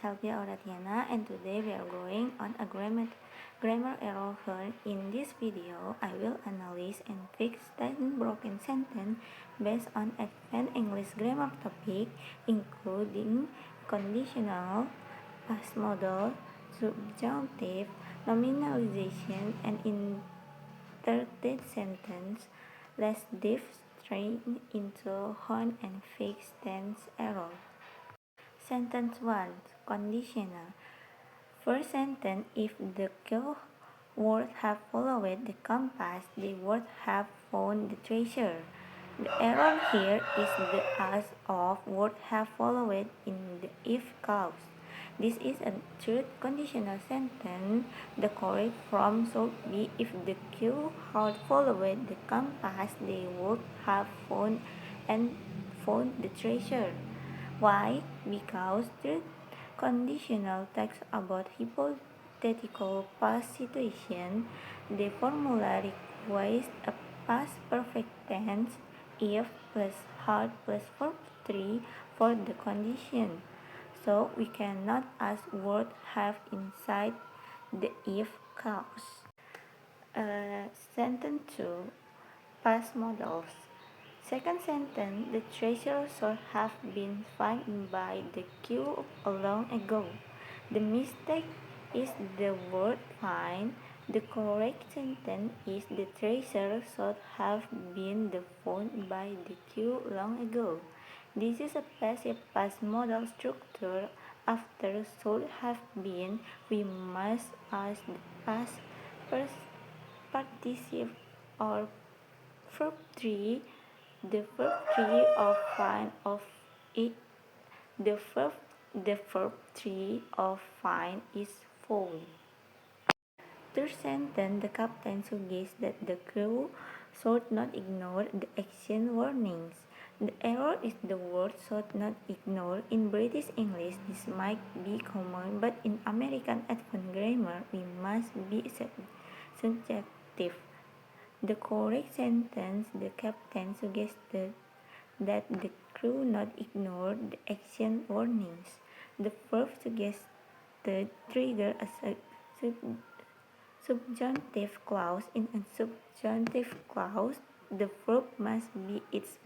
Helvia Oratiana, and today we are going on a grammar error here. In this video, I will analyze and fix 10 broken sentences based on advanced English grammar topic, including conditional, past modal, subjunctive, nominalization, and inverted sentence. Let's dive straight into horn and fix tense error. Sentence 1. Conditional. First sentence, if the would have followed the compass, they would have found the treasure. The error here is the as of would have followed in the if clause. This is a third conditional sentence. The correct form should be if the Q had followed the compass, they would have found the treasure. Why? Because the conditional talks about hypothetical past situation. The formula requires a past perfect tense if plus had plus verb 3 for the condition. So we cannot ask would have inside the if clause. Sentence 2. Past modals. Second sentence, the treasure should have been found by the Q long ago. The mistake is the word find. The correct sentence is the treasure should have been found by the Q long ago. This is a passive past modal structure. After should have been, we must ask the past participle or verb 3. The verb 3 of find of it. The verb 3 of find is found. Third sentence, the captain suggests that the crew should not ignore the action warnings. The error is the word should not ignore. In British English, this might be common, but in American advanced grammar, we must be subjective. The correct sentence, the captain suggested that the crew not ignore the action warnings. The verb suggested trigger a subjunctive clause. In a subjunctive clause, the verb must be its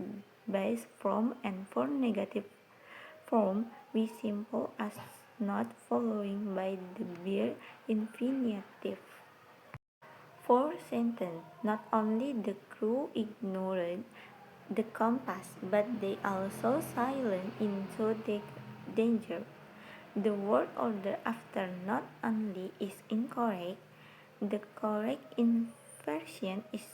base form, and for negative form, we simple as not following by the bare infinitive. Fourth sentence, not only the crew ignored the compass, but they also sailed into danger. The word order after not only is incorrect. The correct inversion is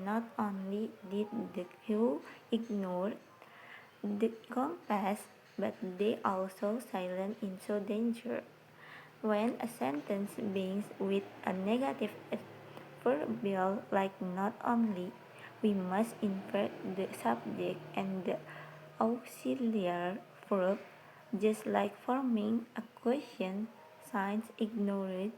not only did the crew ignore the compass, but they also sailed into danger. When a sentence begins with a negative adverbial like not only, we must invert the subject and the auxiliary verb, just like forming a question. Since ignored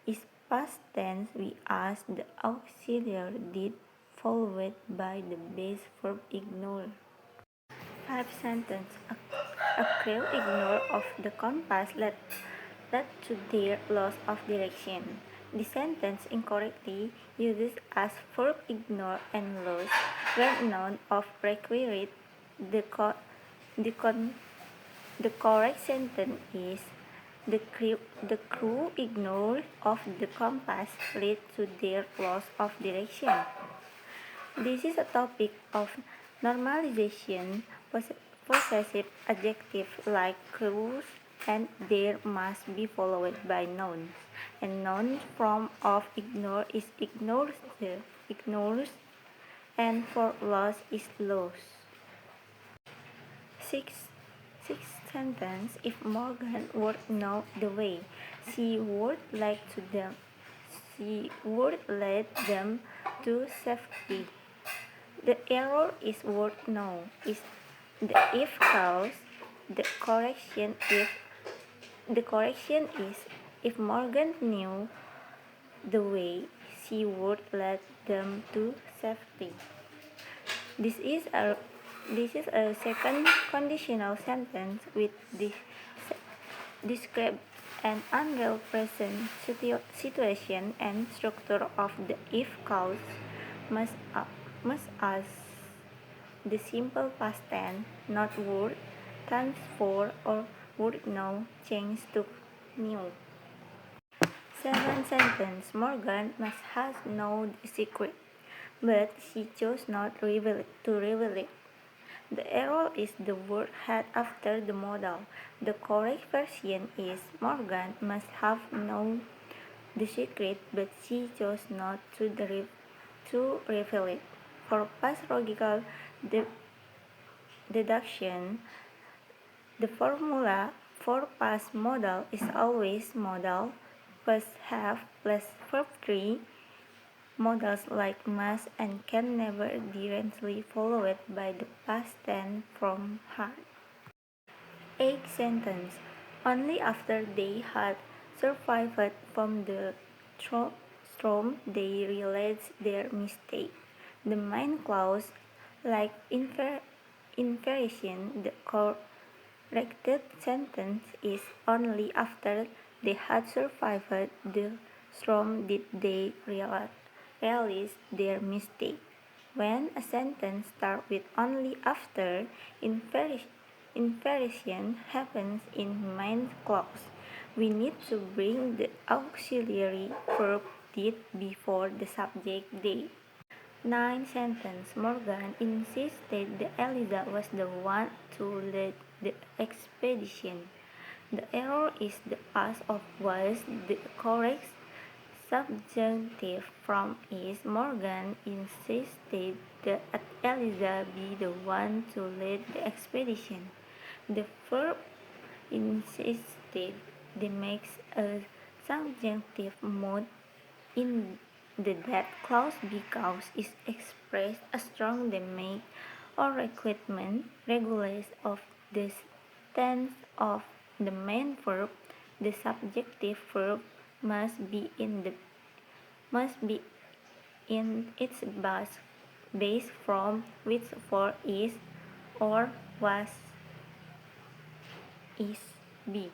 is past tense, we ask the auxiliary did followed by the base verb ignore. Fifth sentence, a crew ignore of the compass led to their loss of direction. The sentence incorrectly uses as verb ignore and lose where none of required. The correct sentence is the crew ignore of the compass led to their loss of direction. This is a topic of normalization. Possessive adjective like crews and there must be followed by nouns, and noun form of ignore is ignores, and for loss is loss. Sixth sentence, if Morgan would know the way, she would lead them to safety. The error is would know is the if clause. The correction is if Morgan knew the way, she would lead them to safety. This is a This is a second conditional sentence which describes an unreal present situation and structure of the if clause must as the simple past tense, not would, tense for, or would now change to new. Seventh sentence. Morgan must have known the secret, but she chose not to reveal it. The error is the word had after the modal. The correct version is Morgan must have known the secret, but she chose not to reveal it. For past logical deduction, the formula for past modal is always modal plus have plus verb 3. Modals like must and can never directly followed by the past tense from had. Eighth sentence. Only after they had survived from the storm they realized their mistake. The main clause, like inversion, the corrected sentence is only after they had survived the storm did they realize their mistake. When a sentence starts with only after, inversion happens in main clause. We need to bring the auxiliary verb did before the subject they. Ninth sentence. Morgan insisted that Eliza was the one to lead the expedition. The error is the past of was. The correct subjunctive form is Morgan insisted that Eliza be the one to lead the expedition. The verb insisted makes a subjunctive mood in the that clause because it expresses a strong demand or requirement regardless of the tense of the main verb. The subjective verb must be in its base form which for is or was is be.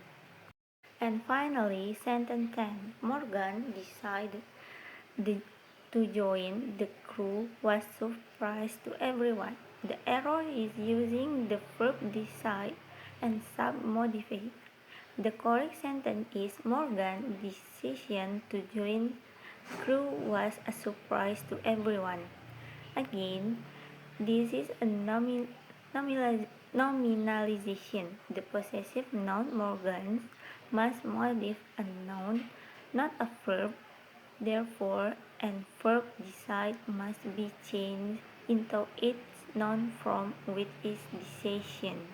And finally, sentence 10. Morgan decided to join the crew was surprise to everyone. The error is using the verb decide and sub-modify. The correct sentence is Morgan's decision to join crew was a surprise to everyone. Again, this is a nominalization. The possessive noun Morgans must modify a noun, not a verb. Therefore, and verb decide must be changed into its noun form with its decision.